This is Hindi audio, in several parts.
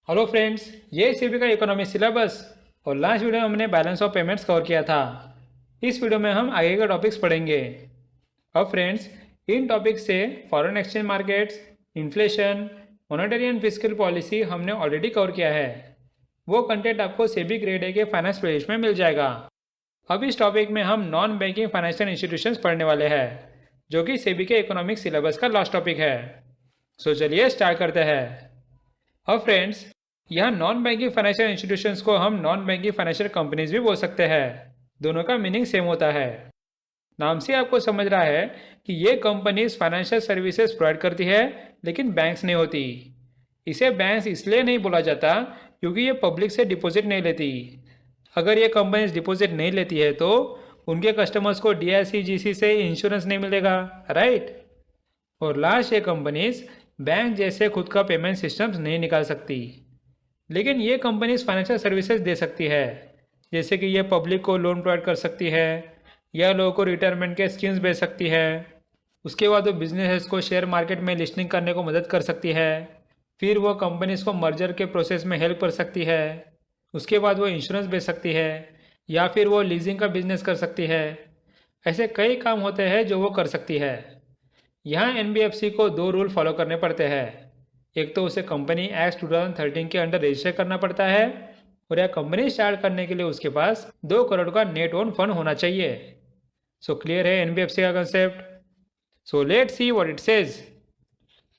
हेलो फ्रेंड्स, ये सीबी का इकोनॉमिक सिलेबस और लास्ट वीडियो में हमने बैलेंस ऑफ पेमेंट्स कवर किया था। इस वीडियो में हम आगे के टॉपिक्स पढ़ेंगे। अब फ्रेंड्स, इन टॉपिक्स से foreign exchange markets, inflation, monetary and fiscal policy हमने ऑलरेडी कवर किया है। वो कंटेंट आपको सेबी ग्रेड ए के फाइनेंस प्लेलिस्ट में मिल जाएगा। अब इस टॉपिक में हम नॉन बैंकिंग फाइनेंशियल इंस्टीट्यूशंस पढ़ने वाले हैं, जो कि सेबी के इकोनॉमिक सिलेबस का लास्ट टॉपिक है। सो चलिए स्टार्ट करते हैं। अब फ्रेंड्स, यहाँ नॉन बैंकिंग फाइनेंशियल इंस्टीट्यूशंस को हम नॉन बैंकिंग फाइनेंशियल कंपनीज भी बोल सकते हैं। दोनों का मीनिंग सेम होता है। नाम से आपको समझ रहा है कि ये कंपनीज फाइनेंशियल सर्विसेज प्रोवाइड करती है, लेकिन बैंक्स नहीं होती। इसे बैंक्स इसलिए नहीं बोला जाता क्योंकि ये पब्लिक से डिपॉजिट नहीं लेती। अगर ये कंपनीज डिपॉजिट नहीं लेती है तो उनके कस्टमर्स को DIC-GC से इंश्योरेंस नहीं मिलेगा, राइट। और लास्ट, ये कंपनीज बैंक जैसे खुद का पेमेंट सिस्टम्स नहीं निकाल सकती, लेकिन ये कंपनीज फाइनेंशियल सर्विसेज दे सकती है। जैसे कि ये पब्लिक को लोन प्रोवाइड कर सकती है या लोगों को रिटायरमेंट के स्कीम्स बेच सकती है। उसके बाद वो बिजनेसेस को शेयर मार्केट में लिस्टिंग करने को मदद कर सकती है। फिर वो कंपनीज को मर्जर के प्रोसेस में हेल्प कर सकती है। उसके बाद वो इंश्योरेंस बेच सकती है या फिर वो लीजिंग का बिजनेस कर सकती है। ऐसे कई काम होते हैं जो वो कर सकती है। यहाँ NBFC को दो रूल फॉलो करने पड़ते हैं। एक तो उसे कंपनी एक्ट 2013 के अंडर रजिस्टर करना पड़ता है, और यह कंपनी स्टार्ट करने के लिए उसके पास 2 करोड़ का नेट ओन फंड होना चाहिए। सो क्लियर है NBFC का concept. So let's see what it says.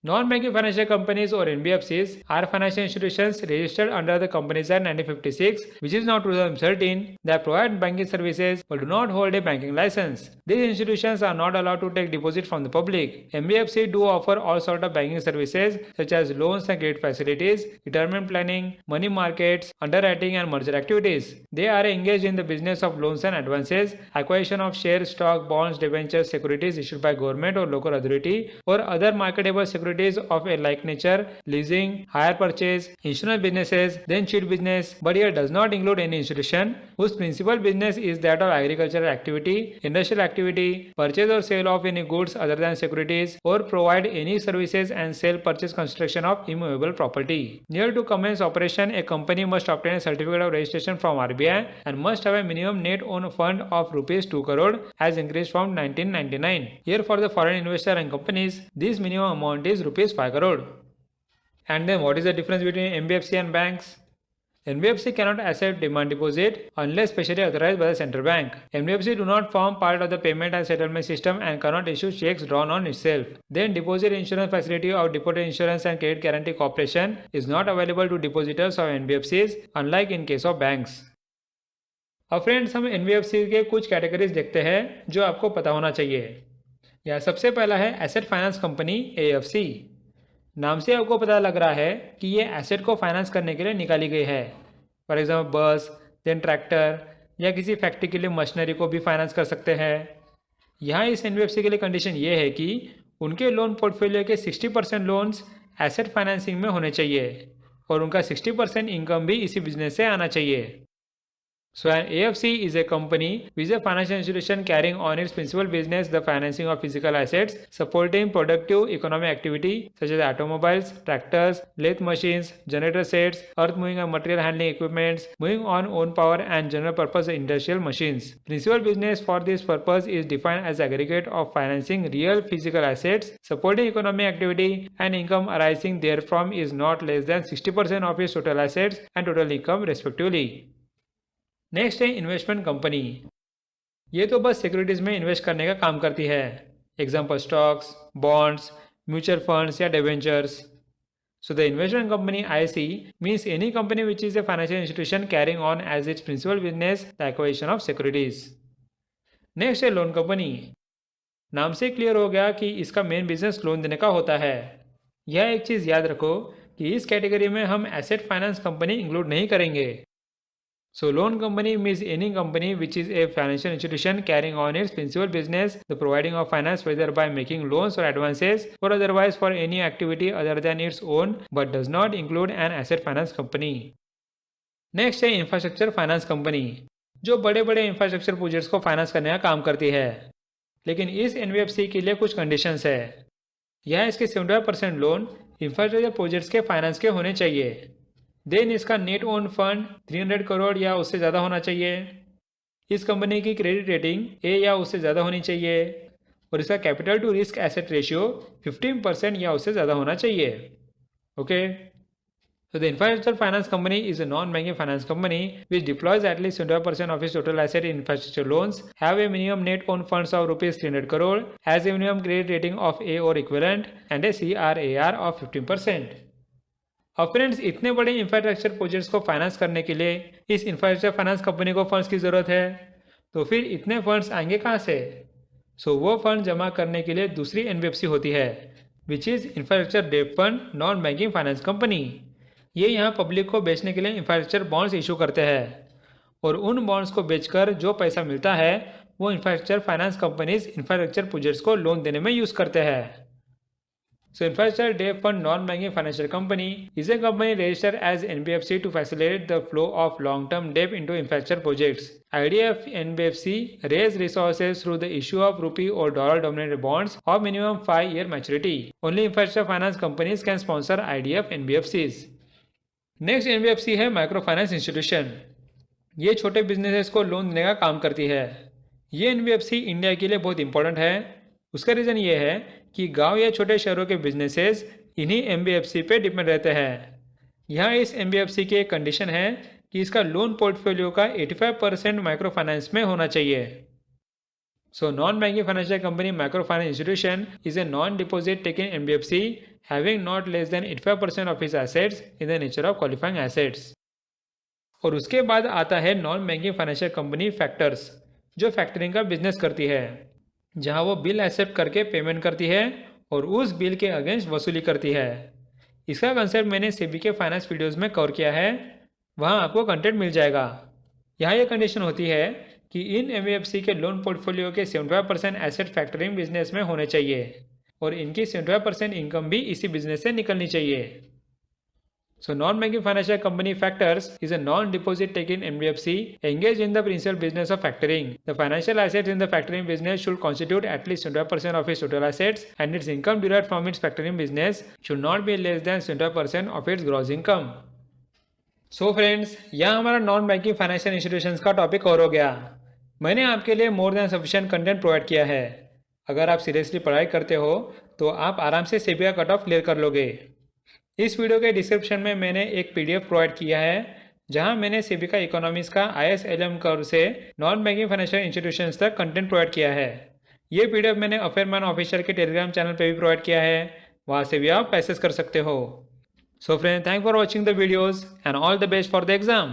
Non-banking financial companies or NBFCs are financial institutions registered under the Companies Act 1956, which is now 2013, that provide banking services but do not hold a banking license. These institutions are not allowed to take deposit from the public. NBFC do offer all sort of banking services such as loans and credit facilities, retirement planning, money markets, underwriting and merger activities. They are engaged in the business of loans and advances, acquisition of shares, stock, bonds, debentures, securities issued by government or local authority, or other marketable securities of a like nature, leasing, hire purchase, insurance businesses, then sheet business, but here does not include any institution whose principal business is that of agricultural activity, industrial activity, purchase or sale of any goods other than securities, or provide any services and sale, purchase, construction of immovable property. Near to commence operation, a company must obtain a certificate of registration from RBI and must have a minimum net own fund of rupees 2 crore as increased from 1999. Here for the foreign investor and companies, this minimum amount is rupees 5 crore. And then what is the difference between NBFC and banks? NBFC cannot accept demand deposit unless specially authorized by the central bank. NBFC do not form part of the payment and settlement system and cannot issue checks drawn on itself. Then deposit insurance facility of Deposit Insurance and Credit Guarantee Corporation is not available to depositors of NBFCs, unlike in case of banks. अब फ्रेंड्स, हम NBFC के कुछ कैटेगरीज देखते हैं जो आपको पता होना चाहिए। यह सबसे पहला है एसेट फाइनेंस कंपनी AFC। नाम से आपको पता लग रहा है कि ये एसेट को फाइनेंस करने के लिए निकाली गई है। फॉर एग्जाम्पल बस, देन ट्रैक्टर या किसी फैक्ट्री के लिए मशीनरी को भी फाइनेंस कर सकते हैं। यहाँ इस NBFC के लिए कंडीशन ये है कि उनके लोन पोर्टफोलियो के 60% लोन्स एसेट फाइनेंसिंग में होने चाहिए और उनका 60% इनकम भी इसी बिजनेस से आना चाहिए। So an AFC is a company which is a financial institution carrying on its principal business the financing of physical assets, supporting productive economic activity such as automobiles, tractors, lathe machines, generator sets, earth moving and material handling equipments, moving on own power and general purpose industrial machines. Principal business for this purpose is defined as aggregate of financing real physical assets, supporting economic activity, and income arising therefrom is not less than 60% of its total assets and total income respectively. Next है इन्वेस्टमेंट कंपनी। ये तो बस सिक्योरिटीज़ में इन्वेस्ट करने का काम करती है। Example stocks, bonds, mutual funds या debentures. So the investment company IC means any company which is a financial institution carrying on as its principal business the acquisition of securities. Next है लोन कंपनी। नाम से क्लियर हो गया कि इसका मेन बिजनेस लोन देने का होता है। यह एक चीज़ याद रखो कि इस कैटेगरी में हम एसेट फाइनेंस कंपनी इंक्लूड नहीं करेंगे। So loan company means any company which is a financial institution carrying on its principal business the providing of finance, whether by making loans or advances or otherwise for any activity other than its own, but does not include an asset finance company. Next है इंफ्रास्ट्रक्चर फाइनेंस कंपनी, जो बड़े बड़े इंफ्रास्ट्रक्चर प्रोजेक्ट्स को फाइनेंस करने का काम करती है। लेकिन इस NBFC के लिए कुछ कंडीशंस है। यह इसके 75% लोन इंफ्रास्ट्रक्चर प्रोजेक्ट्स के फाइनेंस के होने चाहिए। देन इसका नेट ओन फंड 300 करोड़ या उससे ज़्यादा होना चाहिए। इस कंपनी की क्रेडिट रेटिंग ए या उससे ज़्यादा होनी चाहिए और इसका capital to risk asset ratio 15% या उससे ज़्यादा होना चाहिए। Okay, so the infrastructure finance company is a non-banking finance company which deploys at least 25% of its total asset in infrastructure loans, have a minimum net own funds of rupees 300 crore, has a minimum credit rating of A or equivalent and a CRAR of 15%. अब फ्रेंड्स, इतने बड़े इंफ्रास्ट्रक्चर प्रोजेक्ट्स को फाइनेंस करने के लिए इस इंफ्रास्ट्रक्चर फाइनेंस कंपनी को फंड्स की ज़रूरत है, तो फिर इतने फंड्स आएंगे कहाँ से? वो फंड जमा करने के लिए दूसरी एनबीएफसी होती है, which is infrastructure debt fund non banking finance company. ये यहाँ पब्लिक को बेचने के लिए इंफ्रास्ट्रक्चर बॉन्ड्स इशू करते हैं और उन बॉन्ड्स को बेचकर जो पैसा मिलता है वो infrastructure finance companies infrastructure projects को लोन देने में यूज़ करते हैं। So Infrastructure Debt Fund Non-Banking Financial Company is a company registered as NBFC to facilitate the flow of long-term debt into infrastructure projects. IDF NBFC raise resources through the issue of rupee or dollar-denominated bonds of minimum 5-year maturity. Only infrastructure finance companies can sponsor IDF NBFCs. Next NBFC है माइक्रो फाइनेंस इंस्टीट्यूशन। ये छोटे बिजनेसेस को लोन देने का काम करती है। ये एनबीएफसी इंडिया के लिए बहुत इंपॉर्टेंट है। उसका रीज़न ये है कि गांव या छोटे शहरों के बिजनेसेस इन्हीं एनबीएफसी पे डिपेंड रहते हैं। यहाँ इस एनबीएफसी की एक कंडीशन है कि इसका लोन पोर्टफोलियो का 85% माइक्रो फाइनेंस में होना चाहिए। So non-banking financial company microfinance institution is a non-deposit taking NBFC having not less than 85% of its assets in the nature of qualifying assets. और उसके बाद आता है non banking financial company factors, जो फैक्टरिंग का बिजनेस करती है, जहां वो बिल एक्सेप्ट करके पेमेंट करती है और उस बिल के अगेंस्ट वसूली करती है। इसका कंसेप्ट मैंने सेबी के फाइनेंस वीडियोज़ में कवर किया है, वहाँ आपको कंटेंट मिल जाएगा। यहाँ ये कंडीशन होती है कि इन एनबीएफसी के लोन पोर्टफोलियो के 75% एसेट फैक्टरिंग बिजनेस में होने चाहिए और इनकी 75% इनकम भी इसी बिजनेस से निकलनी चाहिए। So non-banking financial company factors is a non-deposit taking NBFC engaged in the principal business of factoring. The financial assets in the factoring business should constitute at least 25% of its total assets and its income derived from its factoring business should not be less than 25% of its gross income. So friends, यहाँ हमारा नॉन बैंकिंग फाइनेंशियल इंस्टीट्यूशंस का टॉपिक कवर हो गया। मैंने आपके लिए more than sufficient content provide किया है। अगर आप सीरियसली पढ़ाई करते हो तो आप आराम से सेबी का कट ऑफ क्लियर कर लोगे। इस वीडियो के डिस्क्रिप्शन में मैंने एक पीडीएफ प्रोवाइड किया है, जहां मैंने सेबी का इकोनॉमिक्स का ISLM कर्व से नॉन बैंकिंग फाइनेंशियल इंस्टीट्यूशंस तक कंटेंट प्रोवाइड किया है। ये पीडीएफ मैंने अफेयरमैन ऑफिशियल के टेलीग्राम चैनल पर भी प्रोवाइड किया है, वहाँ से भी आप एक्सेस कर सकते हो। So friends, thanks for watching the videos and all the best for the exam.